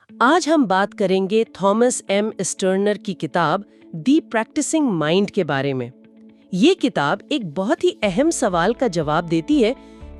आज हम बात करेंगे थॉमस एम स्टर्नर की किताब दी प्रैक्टिसिंग माइंड के बारे में। ये किताब एक बहुत ही अहम सवाल का जवाब देती है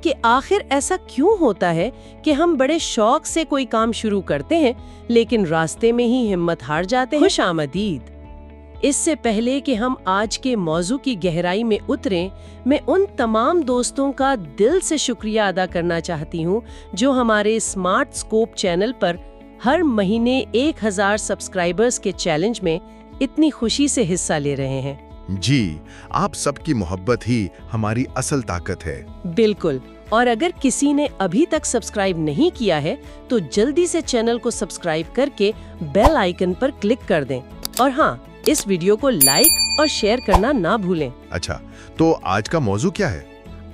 कि आखिर ऐसा क्यों होता है कि हम बड़े शौक से कोई काम शुरू करते हैं लेकिन रास्ते में ही हिम्मत हार जाते हैं। खुश आमदीद। इससे पहले कि हम आज के मौजू की गहराई में उतरें, मैं उन तमाम दोस्तों का दिल से शुक्रिया अदा करना चाहती हूँ जो हमारे स्मार्ट स्कोप चैनल पर हर महीने 1000 सब्सक्राइबर्स के चैलेंज में इतनी खुशी से हिस्सा ले रहे हैं। जी, आप सबकी मोहब्बत ही हमारी असल ताकत है। बिल्कुल। और अगर किसी ने अभी तक सब्सक्राइब नहीं किया है तो जल्दी से चैनल को सब्सक्राइब करके बेल आइकन पर क्लिक कर दें। और हाँ, इस वीडियो को लाइक और शेयर करना ना भूलें। अच्छा, तो आज का मौजू क्या है?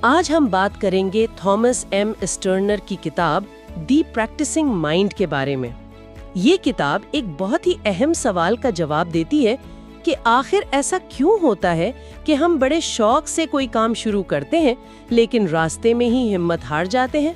आज हम बात करेंगे थॉमस एम स्टर्नर की किताब दी प्रैक्टिसिंग माइंड के बारे में। ये किताब एक बहुत ही अहम सवाल का जवाब देती है कि आखिर ऐसा क्यों होता है कि हम बड़े शौक से कोई काम शुरू करते हैं लेकिन रास्ते में ही हिम्मत हार जाते हैं।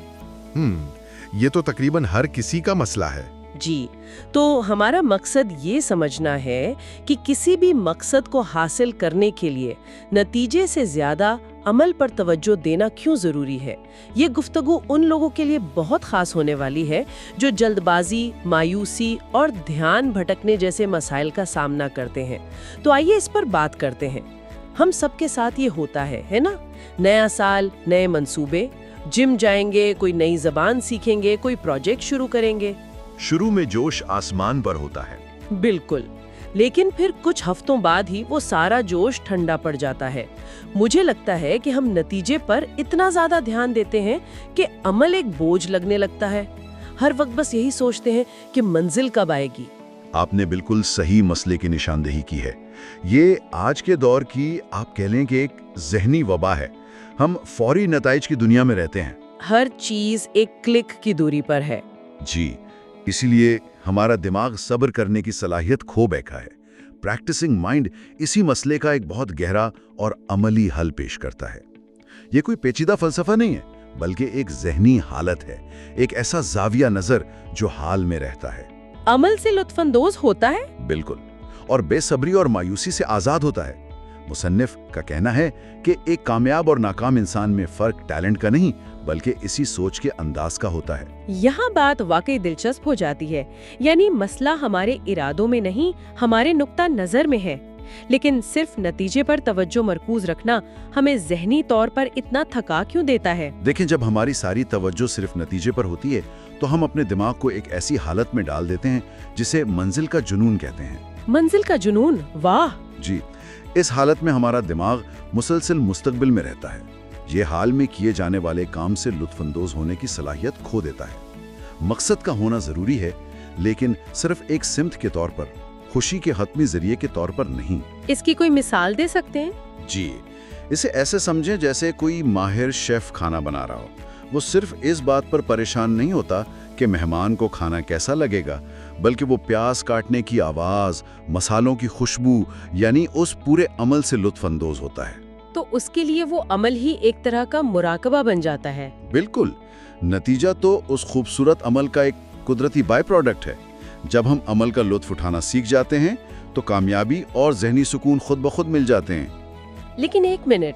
ये तो तकरीबन हर किसी का मसला है। जी, तो हमारा मकसद ये समझना है कि किसी भी मकसद को हासिल करने के लिए नतीजे से ज्यादा अमल पर तवज्जो देना क्यों जरूरी है। ये गुफ्तगू उन लोगों के लिए बहुत खास होने वाली है जो जल्दबाजी, मायूसी और ध्यान भटकने जैसे मसाइल का सामना करते हैं। तो आइए इस पर बात करते हैं। हम सबके साथ ये होता है ना? नया साल, नए मंसूबे, जिम जाएंगे, कोई नई जबान सीखेंगे, कोई प्रोजेक्ट शुरू करेंगे। शुरू में जोश आसमान पर होता है। बिल्कुल, लेकिन फिर कुछ हफ्तों बाद ही वो सारा जोश ठंडा पड़ जाता है। मुझे लगता है कि हम नतीजे पर इतना ज्यादा ध्यान देते हैं कि अमल एक बोझ लगने लगता है। हर वक्त बस यही सोचते हैं कि मंजिल कब आएगी। आपने बिल्कुल सही मसले की निशानदेही की है। ये आज के दौर की, आप कह लें कि एक ज़हनी वबा है। हम फौरी नताइज की दुनिया में रहते हैं। हर चीज एक क्लिक की दूरी पर है। जी, इसीलिए हमारा दिमाग सब्र करने की सलाहियत खो बैठा है। प्रैक्टिसिंग माइंड इसी मसले का एक बहुत गहरा और अमली हल पेश करता है। ये कोई पेचीदा फलसफा नहीं है, बल्कि एक ज़हनी हालत है, एक ऐसा जाविया नजर जो हाल में रहता है। अमल से लुत्फानंदोज होता है? बिल्कुल, और बेसब्री और मायूसी से आजाद होता है। मुसन्निफ का कहना है कि एक कामयाब और नाकाम इंसान में फर्क टैलेंट का नहीं बल्कि इसी सोच के अंदाज का होता है। यहाँ बात वाकई दिलचस्प हो जाती है। यानी मसला हमारे इरादों में नहीं, हमारे नुक्ता नजर में है। लेकिन सिर्फ नतीजे पर तवज्जो मरकूज रखना हमें ज़हनी तौर पर इतना थका क्यों देता है? देखें, जब हमारी सारी तवज्जो सिर्फ नतीजे पर होती है तो हम अपने दिमाग को एक ऐसी हालत में डाल देते हैं जिसे मंजिल का जुनून कहते हैं। मंजिल का जुनून? वाह! जी, इस हालत में हमारा दिमाग मुसलसल मुस्तकबिल में रहता है। ये हाल में किए जाने वाले काम से लुत्फानंदोज होने की सलाहियत खो देता है। मकसद का होना जरूरी है, लेकिन सिर्फ एक सिमत के तौर पर, खुशी के हतमी जरिए के तौर पर नहीं। इसकी कोई मिसाल दे सकते हैं? जी, इसे ऐसे समझें जैसे कोई माहिर शेफ खाना बना रहा हो। वो सिर्फ इस बात पर परेशान नहीं होता कि मेहमान को खाना कैसा लगेगा, बल्कि वो प्याज काटने की आवाज, मसालों की खुशबू, यानी उस पूरे अमल से लुत्फानंदोज होता है। तो उसके लिए वो अमल ही एक तरह का मुराकबा बन जाता है। बिल्कुल, नतीजा तो उस खूबसूरत अमल का एक कुदरती बाय प्रोडक्ट है। जब हम अमल का लुत्फ उठाना सीख जाते हैं तो कामयाबी और ज़हनी सुकून खुद ब खुद मिल जाते हैं। लेकिन एक मिनट,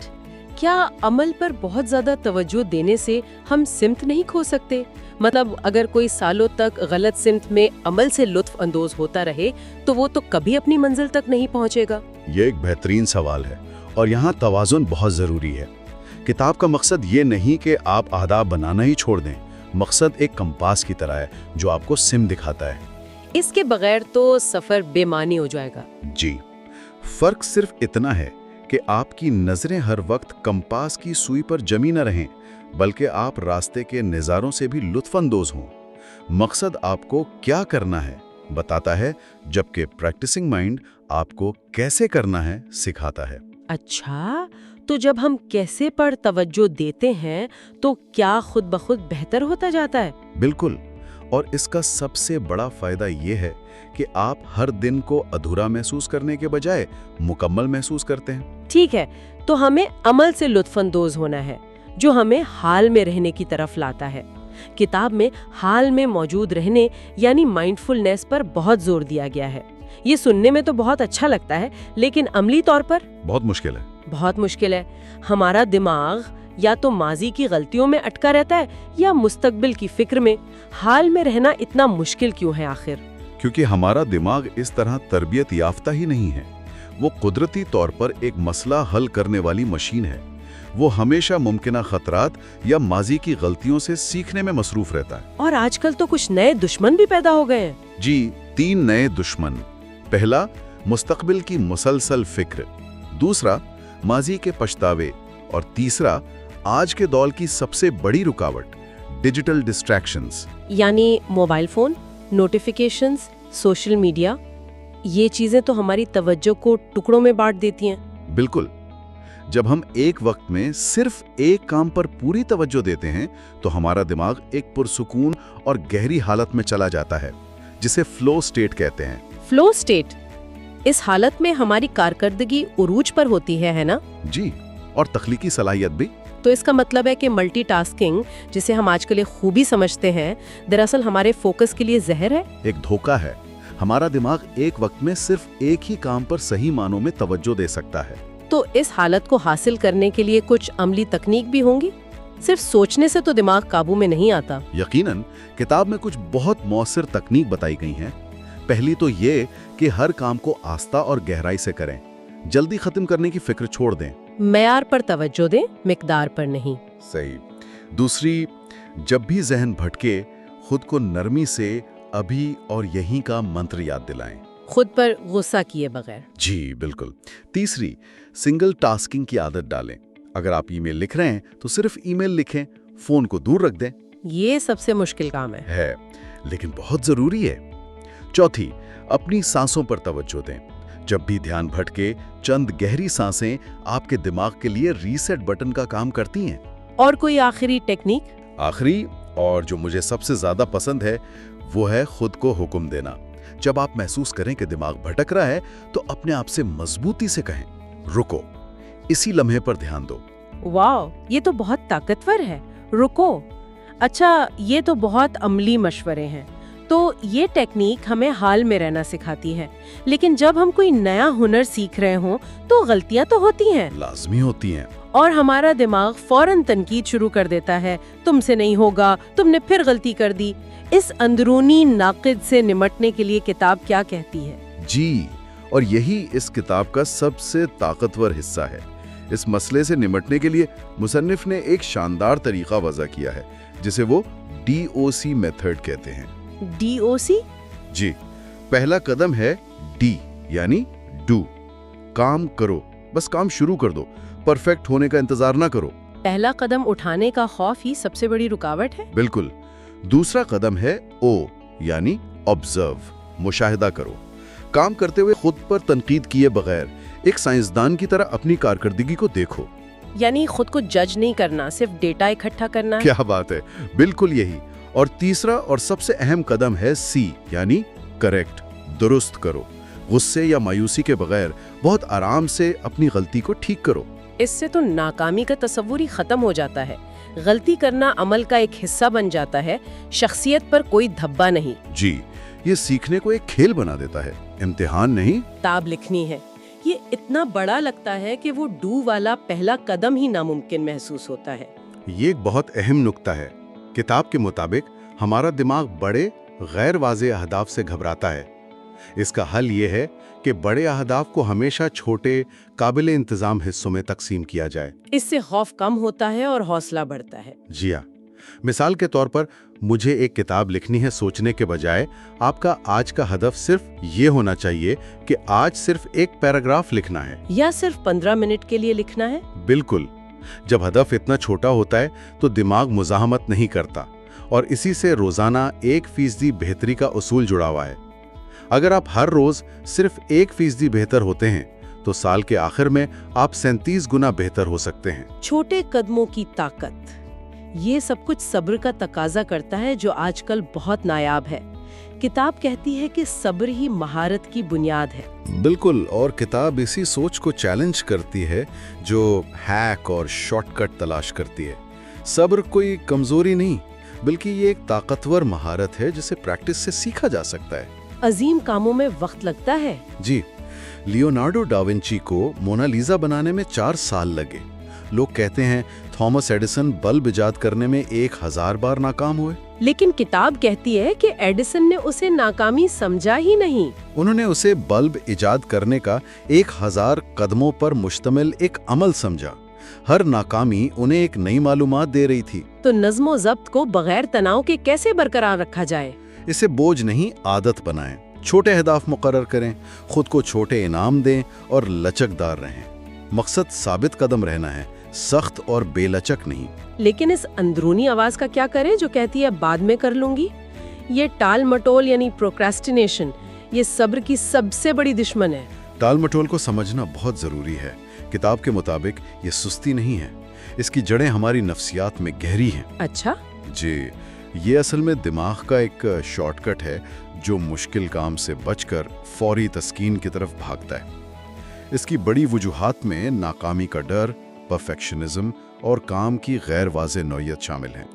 क्या अमल पर बहुत ज्यादा तवज्जो देने से हम सिमत नहीं खो सकते? मतलब अगर कोई सालों तक गलत सिमत में अमल से लुत्फ अंदोज होता रहे तो वो तो कभी अपनी मंजिल तक नहीं पहुंचेगा। ये एक बेहतरीन सवाल है और यहाँ तवाज़ुन बहुत ज़रूरी है। किताब का मकसद ये नहीं कि आप आदाब बनाना ही छोड़ दें। मकसद एक कंपास की तरह है जो आपको सिम दिखाता है। इसके बगैर तो सफर बेमानी हो जाएगा। जी, फर्क सिर्फ इतना है कि आपकी नजरें हर वक्त कंपास की सुई पर जमी न रहें, बल्कि आप रास्ते के नज़ारों से भी लुत्फानंदोज हों। मकसद आपको क्या करना है बताता है, जबकि प्रैक्टिसिंग माइंड आपको कैसे करना है सिखाता है। अच्छा, तो जब हम कैसे पर तवज्जो देते हैं तो क्या खुद ब खुद बेहतर होता जाता है? बिल्कुल, और इसका सबसे बड़ा फायदा ये है कि आप हर दिन को अधूरा महसूस करने के बजाय मुकम्मल महसूस करते हैं। ठीक है, तो हमें अमल से लुत्फानंदोज होना है जो हमें हाल में रहने की तरफ लाता है। کتاب میں حال میں موجود رہنے یعنی مائنڈفلنس پر بہت زور دیا گیا ہے۔ یہ سننے میں تو بہت اچھا لگتا ہے، لیکن عملی طور پر بہت مشکل ہے۔ بہت مشکل ہے۔ ہمارا دماغ یا تو ماضی کی غلطیوں میں اٹکا رہتا ہے یا مستقبل کی فکر میں۔ حال میں رہنا اتنا مشکل کیوں ہے آخر؟ کیونکہ ہمارا دماغ اس طرح تربیت یافتہ ہی نہیں ہے۔ وہ قدرتی طور پر ایک مسئلہ حل کرنے والی مشین ہے۔ وہ ہمیشہ ممکنہ خطرات یا ماضی کی غلطیوں سے سیکھنے میں مصروف رہتا ہے۔ اور آج کل تو کچھ نئے دشمن بھی پیدا ہو گئے ہیں۔ جی، 3 نئے دشمن۔ پہلا، مستقبل کی مسلسل فکر۔ دوسرا، ماضی کے پچھتاوے۔ اور تیسرا، آج کے دور کی سب سے بڑی رکاوٹ، ڈیجیٹل ڈسٹریکشنز۔ یعنی mobile phone, notifications, social media, یہ چیزیں تو ہماری توجہ کو ٹکڑوں میں بانٹ دیتی ہیں۔ بالکل۔ جب ہم ایک وقت میں صرف ایک کام پر پوری توجہ دیتے ہیں تو ہمارا دماغ ایک پرسکون اور گہری حالت میں چلا جاتا ہے، جسے فلو سٹیٹ کہتے ہیں۔ فلو سٹیٹ، اس حالت میں ہماری کارکردگی عروج پر ہوتی ہے نا؟ جی، اور تخلیقی صلاحیت بھی۔ تو اس کا مطلب ہے کہ ملٹی ٹاسکنگ، جسے ہم آج کل ایک خوبی سمجھتے ہیں، دراصل ہمارے فوکس کے لیے زہر ہے۔ ایک دھوکہ ہے۔ ہمارا دماغ ایک وقت میں صرف ایک ہی کام پر صحیح معنوں میں توجہ دے سکتا ہے۔ تو اس حالت کو حاصل کرنے کے لیے کچھ عملی تکنیک بھی ہوں گی؟ صرف سوچنے سے تو دماغ قابو میں نہیں آتا۔ یقیناً کتاب میں کچھ بہت مؤثر تکنیک بتائی گئی ہیں۔ پہلی تو یہ کہ ہر کام کو آہستہ اور گہرائی سے کریں، جلدی ختم کرنے کی فکر چھوڑ دیں۔ معیار پر توجہ دیں، مقدار پر نہیں۔ صحیح۔ دوسری، جب بھی ذہن بھٹکے خود کو نرمی سے ابھی اور یہیں کا منتر یاد دلائیں، خود پر غصہ کیے بغیر۔ جی بالکل۔ تیسری، سنگل ٹاسکنگ کی عادت ڈالیں۔ اگر آپ ای میل لکھ رہے ہیں تو صرف ای میل لکھیں، فون کو دور رکھ دیں۔ یہ سب سے مشکل کام ہے لیکن بہت ضروری ہے۔ چوتھی، اپنی سانسوں پر توجہ دیں۔ جب بھی دھیان بھٹکے، چند گہری سانسیں آپ کے دماغ کے لیے ریسیٹ بٹن کا کام کرتی ہیں۔ اور کوئی آخری ٹیکنیک؟ آخری، اور جو مجھے سب سے زیادہ پسند ہے، وہ ہے خود کو حکم دینا۔ جب آپ محسوس کریں کہ دماغ بھٹک رہا ہے تو اپنے آپ سے مضبوطی سے کہیں، رکو، اسی لمحے پر دھیان دو۔ واو، یہ تو بہت طاقتور ہے، رکو۔ اچھا، یہ تو بہت عملی مشورے ہیں۔ تو یہ ٹیکنیک ہمیں حال میں رہنا سکھاتی ہے، لیکن جب ہم کوئی نیا ہنر سیکھ رہے ہوں تو غلطیاں تو ہوتی ہیں، لازمی ہوتی ہیں۔ اور ہمارا دماغ فوراً تنقید شروع کر دیتا ہے، تم سے نہیں ہوگا، تم نے پھر غلطی کر دی۔ اس اندرونی ناقد سے نمٹنے کے لیے کتاب کیا کہتی ہے؟ جی، اور یہی اس کتاب کا سب سے طاقتور حصہ ہے۔ اس مسئلے سے نمٹنے کے لیے مصنف نے ایک شاندار طریقہ وضع کیا ہے، جسے وہ DOC میتھڈ کہتے ہیں۔ DOC؟ جی، پہلا قدم ہے ڈی، یعنی ڈو، کام کرو، بس کام شروع کر دو، پرفیکٹ ہونے کا انتظار نہ کرو۔ پہلا قدم اٹھانے کا خوف ہی سب سے بڑی رکاوٹ ہے۔ بالکل۔ دوسرا قدم ہے او، یعنی آبزرو، مشاہدہ کرو۔ کام کرتے ہوئے خود پر تنقید کیے بغیر ایک سائنسدان کی طرح اپنی کارکردگی کو دیکھو۔ یعنی خود کو جج نہیں کرنا، صرف ڈیٹا اکٹھا کرنا ہے۔ کیا بات ہے، بالکل یہی۔ اور تیسرا اور سب سے اہم قدم ہے سی، یعنی کریکٹ، درست کرو۔ غصے یا مایوسی کے بغیر بہت آرام سے اپنی غلطی کو ٹھیک کرو۔ اس سے تو ناکامی کا تصور ہی ختم ہو جاتا ہے۔ غلطی کرنا عمل کا ایک حصہ بن جاتا ہے، شخصیت پر کوئی دھبا نہیں۔ جی، یہ سیکھنے کو ایک کھیل بنا دیتا ہے، امتحان نہیں۔ کتاب لکھنی ہے، یہ اتنا بڑا لگتا ہے کہ وہ ڈو والا پہلا قدم ہی ناممکن محسوس ہوتا ہے۔ یہ ایک بہت اہم نکتہ ہے۔ کتاب کے مطابق ہمارا دماغ بڑے غیر واضح اہداف سے گھبراتا ہے۔ اس کا حل یہ ہے کہ بڑے اہداف کو ہمیشہ چھوٹے، قابل انتظام حصوں میں تقسیم کیا جائے۔ اس سے خوف کم ہوتا ہے اور حوصلہ بڑھتا ہے۔ جی ہاں، مثال کے طور پر مجھے ایک کتاب لکھنی ہے سوچنے کے بجائے آپ کا آج کا ہدف صرف یہ ہونا چاہیے کہ آج صرف ایک پیراگراف لکھنا ہے، یا صرف 15 منٹ کے لیے لکھنا ہے۔ بالکل۔ جب ہدف اتنا چھوٹا ہوتا ہے تو دماغ مزاحمت نہیں کرتا، اور اسی سے روزانہ 1% بہتری کا اصول جڑا ہوا ہے۔ اگر آپ ہر روز صرف 1% بہتر ہوتے ہیں تو سال کے آخر میں آپ 37 گنا بہتر ہو سکتے ہیں۔ چھوٹے قدموں کی طاقت، یہ سب کچھ صبر کا تقاضا کرتا ہے جو آج کل بہت نایاب ہے۔ کتاب کہتی ہے کہ صبر ہی مہارت کی بنیاد ہے۔ بالکل، اور کتاب اسی سوچ کو چیلنج کرتی ہے جو ہیک اور شارٹ کٹ تلاش کرتی ہے۔ صبر کوئی کمزوری نہیں، बल्कि ये एक ताकतवर महारत है जिसे प्रैक्टिस से सीखा जा सकता है। अजीम कामों में वक्त लगता है। जी, लियोनार्डो डा विंची को मोनालिसा बनाने में 4 साल लगे। लोग कहते हैं थॉमस एडिसन बल्ब इजाद करने में 1000 बार नाकाम हुए। लेकिन किताब कहती है कि एडिसन ने उसे नाकामी समझा ही नहीं। उन्होंने उसे बल्ब इजाद करने का 1000 कदमों पर मुश्तमिल एक अमल समझा। हर नाकामी उन्हें एक नई मालूमात दे रही थी। तो नज़्म ज़ब्त को बगैर तनाव के कैसे बरकरार रखा जाए? इसे बोझ नहीं, आदत बनाएं। छोटे अहदाफ मुकर्रर करें, खुद को छोटे इनाम दें और लचकदार रहें। मकसद साबित कदम रहना है, सख्त और बेलचक नहीं। लेकिन इस अंदरूनी आवाज का क्या करें जो कहती है बाद में कर लूंगी? ये टाल मटोल यानी प्रोक्रेस्टिनेशन, ये सब्र की सबसे बड़ी दुश्मन है। टाल मटोल को समझना बहुत जरूरी है। किताब के मुताबिक ये सुस्ती नहीं है, इसकी जड़ें हमारी नफ्सियात में गहरी हैं। अच्छा? जी, ये असल में दिमाग का एक शॉर्टकट है जो मुश्किल काम से बचकर फौरी तस्कीन की तरफ भागता है। इसकी बड़ी वजूहात में नाकामी का डर, परफेक्शनिज्म और काम की गैर वाज़ेह नौयत शामिल हैं।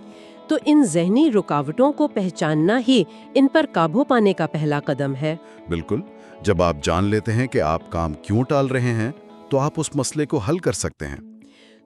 तो इन ज़हनी रुकावटों को पहचानना ही इन पर काबू पाने का पहला कदम है। बिल्कुल, जब आप जान लेते हैं कि आप काम क्यों टाल रहे हैं तो आप उस मसले को हल कर सकते हैं।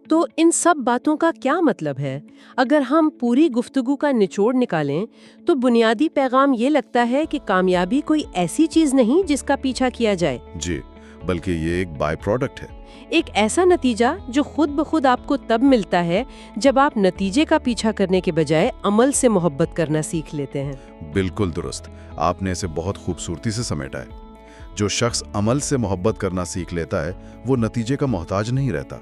तो इन सब बातों का क्या मतलब है? अगर हम पूरी गुफ्तगू का निचोड़ निकालें तो बुनियादी पैगाम ये लगता है कि कामयाबी कोई ऐसी चीज़ नहीं जिसका पीछा किया जाए। जी, बल्कि ये एक बाय प्रोडक्ट है, एक ऐसा नतीजा जो खुद ब खुद आपको तब मिलता है जब आप नतीजे का पीछा करने के बजाय अमल से मोहब्बत करना सीख लेते हैं। बिल्कुल दुरुस्त, आपने इसे बहुत खूबसूरती से समेटा है। जो शख्स अमल से मोहब्बत करना सीख लेता है वो नतीजे का मोहताज नहीं रहता।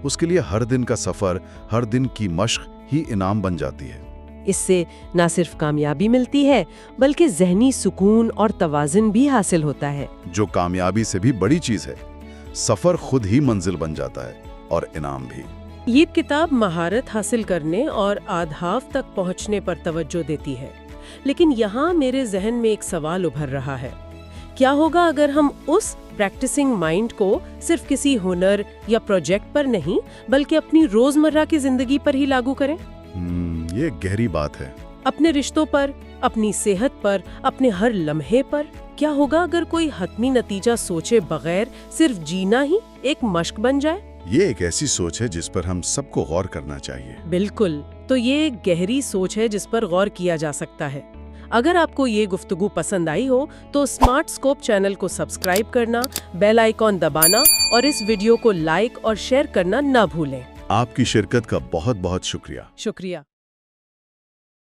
उसके लिए हर दिन का सफ़र, हर दिन की मश्क ही इनाम बन जाती है। इससे न सिर्फ कामयाबी मिलती है बल्कि ज़हनी सुकून और तवाज़ुन भी हासिल होता है, जो कामयाबी से भी बड़ी चीज़ है। सफ़र खुद ही मंजिल बन जाता है और इनाम भी। ये किताब महारत हासिल करने और अहदाफ तक पहुंचने पर तवज्जो देती है। लेकिन यहाँ मेरे जहन में एक सवाल उभर रहा है, क्या होगा अगर हम उस प्रैक्टिसिंग माइंड को सिर्फ किसी हुनर या प्रोजेक्ट पर नहीं बल्कि अपनी रोजमर्रा की जिंदगी पर ही लागू करें? ये गहरी बात है। अपने रिश्तों पर, अपनी सेहत पर, अपने हर लम्हे पर। क्या होगा अगर कोई हतमी नतीजा सोचे बगैर सिर्फ जीना ही एक मश्क बन जाए? ये एक ऐसी सोच है जिस पर हम सबको गौर करना चाहिए। बिल्कुल, तो ये एक गहरी सोच है जिस पर गौर किया जा सकता है। अगर आपको ये गुफ्तगू पसंद आई हो तो स्मार्ट स्कोप चैनल को सब्सक्राइब करना, बेल आइकॉन दबाना और इस वीडियो को लाइक और शेयर करना न भूलें। आपकी शिरकत का बहुत बहुत शुक्रिया। शुक्रिया।